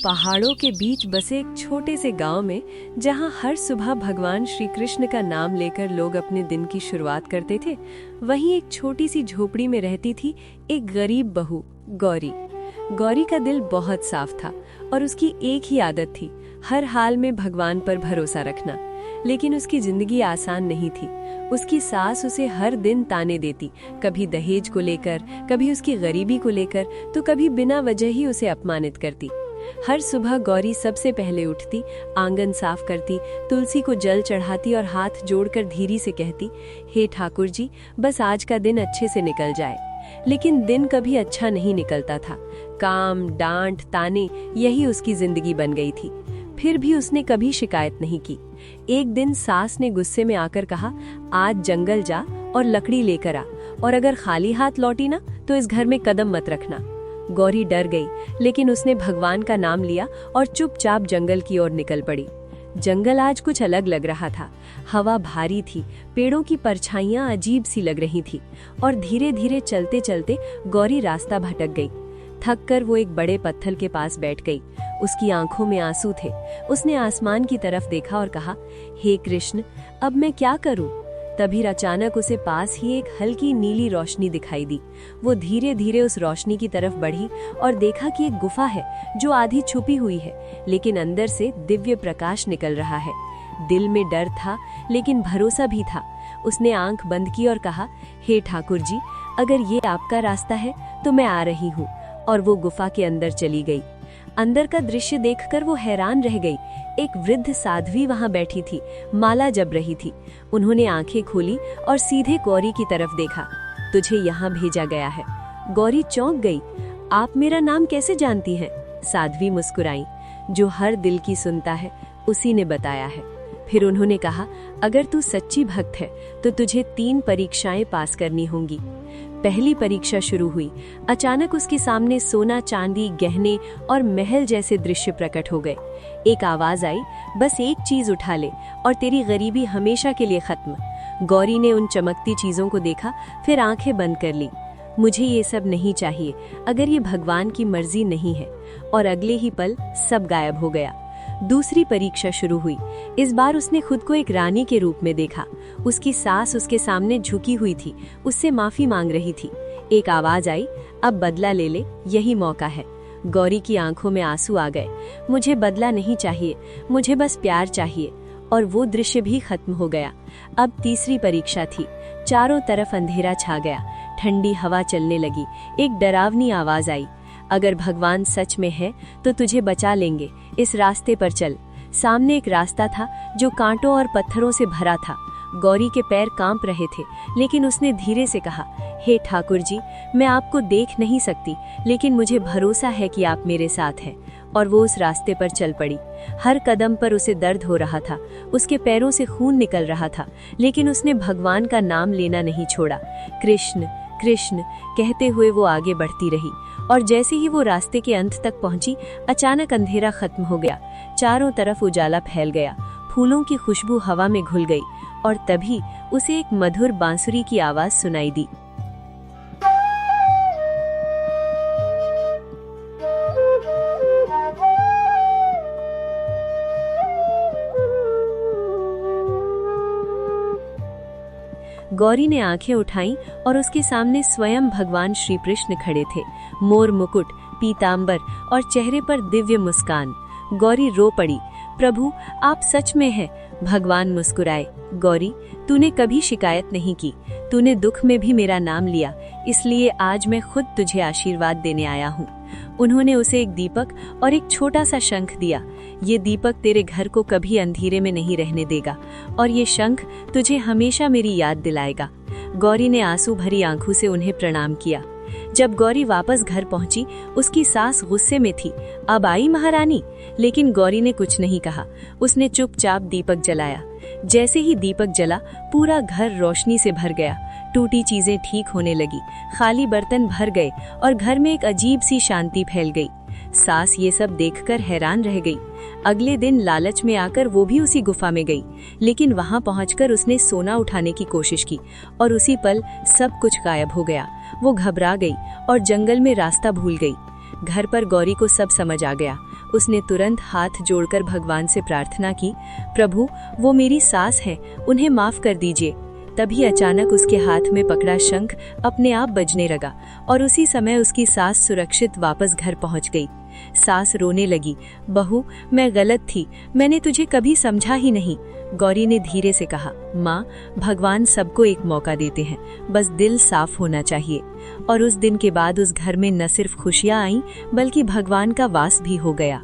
पहाड़ों के बीच बसे एक छोटे से गांव में, जहां हर सुबह भगवान श्री कृष्ण का नाम लेकर लोग अपने दिन की शुरुआत करते थे, वहीं एक छोटी सी झोपड़ी में रहती थी एक गरीब बहू, गौरी। गौरी का दिल बहुत साफ था और उसकी एक ही आदत थी, हर हाल में भगवान पर भरोसा रखना। लेकिन उसकी जिंदगी आसान नहीं थी। उसकी सास उसे हर दिन ताने देती, कभी दहेज को लेकर, कभी उसकी गरीबी को लेकर, तो कभी बिना वजह ही उसे अपमानित करती। हर सुबह गौरी सबसे पहले उठती, आंगन साफ करती, तुलसी को जल चढ़ाती और हाथ जोड़कर धीरे से कहती, हे ठाकुर जी, बस आज का दिन अच्छे से निकल जाए। लेकिन दिन कभी अच्छा नहीं निकलता था। काम, डांट, ताने, यही उसकी जिंदगी बन गई थी। फिर भी उसने कभी शिकायत नहीं की। एक दिन सास ने गुस्से में आकर कहा, आज जंगल जा और लकड़ी लेकर आ, और अगर खाली हाथ लौटी ना तो इस घर में कदम मत रखना। गौरी डर गई, लेकिन उसने भगवान का नाम लिया और चुपचाप जंगल की ओर निकल पड़ी। जंगल आज कुछ अलग लग रहा था। हवा भारी थी, पेड़ों की परछाइयां अजीब सी लग रही थी, और धीरे धीरे चलते चलते गौरी रास्ता भटक गई। थक कर वो एक बड़े पत्थर के पास बैठ गई। उसकी आंखों में आंसू थे। उसने आसमान की तरफ देखा और कहा, हे कृष्ण, अब मैं क्या करूं? तभी अचानक उसे पास ही एक हल्की नीली रोशनी दिखाई दी। वो धीरे धीरे उस रोशनी की तरफ बढ़ी और देखा कि एक गुफा है जो आधी छुपी हुई है, लेकिन अंदर से दिव्य प्रकाश निकल रहा है। दिल में डर था, लेकिन भरोसा भी था। उसने आंख बंद की और कहा, हे ठाकुर जी, अगर ये आपका रास्ता है तो मैं आ रही हूँ। और वो गुफा के अंदर चली गई। अंदर का दृश्य देखकर वो हैरान रह गई। एक वृद्ध साध्वी वहां बैठी थी, माला जप रही थी। उन्होंने आंखें खोली और सीधे गौरी की तरफ देखा। तुझे यहाँ भेजा गया है। गौरी चौंक गई। आप मेरा नाम कैसे जानती हैं? साध्वी मुस्कुराई। जो हर दिल की सुनता है उसी ने बताया है। फिर उन्होंने कहा, अगर तू सच्ची भक्त है तो तुझे 3 परीक्षाएं पास करनी होंगी। पहली परीक्षा शुरू हुई। अचानक उसके सामने सोना, चांदी, गहने और महल जैसे दृश्य प्रकट हो गए। एक आवाज आई, बस एक चीज उठा ले और तेरी गरीबी हमेशा के लिए खत्म। गौरी ने उन चमकती चीजों को देखा, फिर आंखें बंद कर ली। मुझे ये सब नहीं चाहिए, अगर ये भगवान की मर्जी नहीं है। और अगले ही पल सब गायब हो गया। दूसरी परीक्षा शुरू हुई। इस बार उसने खुद को एक रानी के रूप में देखा। उसकी सास उसके सामने झुकी हुई थी, उससे माफी मांग रही थी। एक आवाज आई, अब बदला ले ले, यही मौका है। गौरी की आंखों में आंसू आ गए। मुझे बदला नहीं चाहिए, मुझे बस प्यार चाहिए। और वो दृश्य भी खत्म हो गया। अब तीसरी परीक्षा थी। चारों तरफ अंधेरा छा गया, ठंडी हवा चलने लगी। एक डरावनी आवाज आई, अगर भगवान सच में है तो तुझे बचा लेंगे, इस रास्ते पर चल। सामने एक रास्ता था जो कांटों और पत्थरों से भरा था। गौरी के पैर कांप रहे थे, लेकिन उसने धीरे से कहा, हे ठाकुर जी, मैं आपको देख नहीं सकती, लेकिन मुझे भरोसा है कि आप मेरे साथ हैं। और वो उस रास्ते पर चल पड़ी। हर कदम पर उसे दर्द हो रहा था, उसके पैरों से खून निकल रहा था, लेकिन उसने भगवान का नाम लेना नहीं छोड़ा। कृष्ण कृष्ण कहते हुए वो आगे बढ़ती रही। और जैसे ही वो रास्ते के अंत तक पहुंची, अचानक अंधेरा खत्म हो गया। चारों तरफ उजाला फैल गया, फूलों की खुशबू हवा में घुल गई, और तभी उसे एक मधुर बांसुरी की आवाज सुनाई दी। गौरी ने आंखें उठाईं और उसके सामने स्वयं भगवान श्री कृष्ण खड़े थे। मोर मुकुट, पीतांबर और चेहरे पर दिव्य मुस्कान। गौरी रो पड़ी, प्रभु, आप सच में हैं। भगवान मुस्कुराए, गौरी, तूने कभी शिकायत नहीं की, तूने दुख में भी मेरा नाम लिया, इसलिए आज मैं खुद तुझे आशीर्वाद देने आया हूँ। उन्होंने उसे एक दीपक और एक छोटा सा शंख दिया। ये दीपक तेरे घर को कभी अंधेरे में नहीं रहने देगा, और ये शंख तुझे हमेशा मेरी याद दिलाएगा। गौरी ने आंसू भरी आंखों से उन्हें प्रणाम किया। जब गौरी वापस घर पहुंची, उसकी सास गुस्से में थी। अब आई महारानी? लेकिन गौरी ने कुछ नहीं कहा। उसने चुपचाप दीपक जलाया। जैसे ही दीपक जला, पूरा घर रोशनी से भर गया। टूटी चीजें ठीक होने लगी, खाली बर्तन भर गए और घर में एक अजीब सी शांति फैल गई। सास ये सब देखकर हैरान रह गई। अगले दिन लालच में आकर वो भी उसी गुफा में गई, लेकिन वहां पहुंचकर उसने सोना उठाने की कोशिश की और उसी पल सब कुछ गायब हो गया। वो घबरा गई और जंगल में रास्ता भूल गई। घर पर गौरी को सब समझ आ गया। उसने तुरंत हाथ जोड़कर भगवान से प्रार्थना की, प्रभु वो मेरी सास है, उन्हें माफ कर दीजिए। तभी अचानक उसके हाथ में पकड़ा शंख अपने आप बजने लगा और उसी समय उसकी सास सुरक्षित वापस घर पहुंच गई। सास रोने लगी, बहू मैं गलत थी, मैंने तुझे कभी समझा ही नहीं। गौरी ने धीरे से कहा, माँ भगवान सबको एक मौका देते हैं, बस दिल साफ होना चाहिए। और उस दिन के बाद उस घर में न सिर्फ खुशियाँ आईं बल्कि भगवान का वास भी हो गया।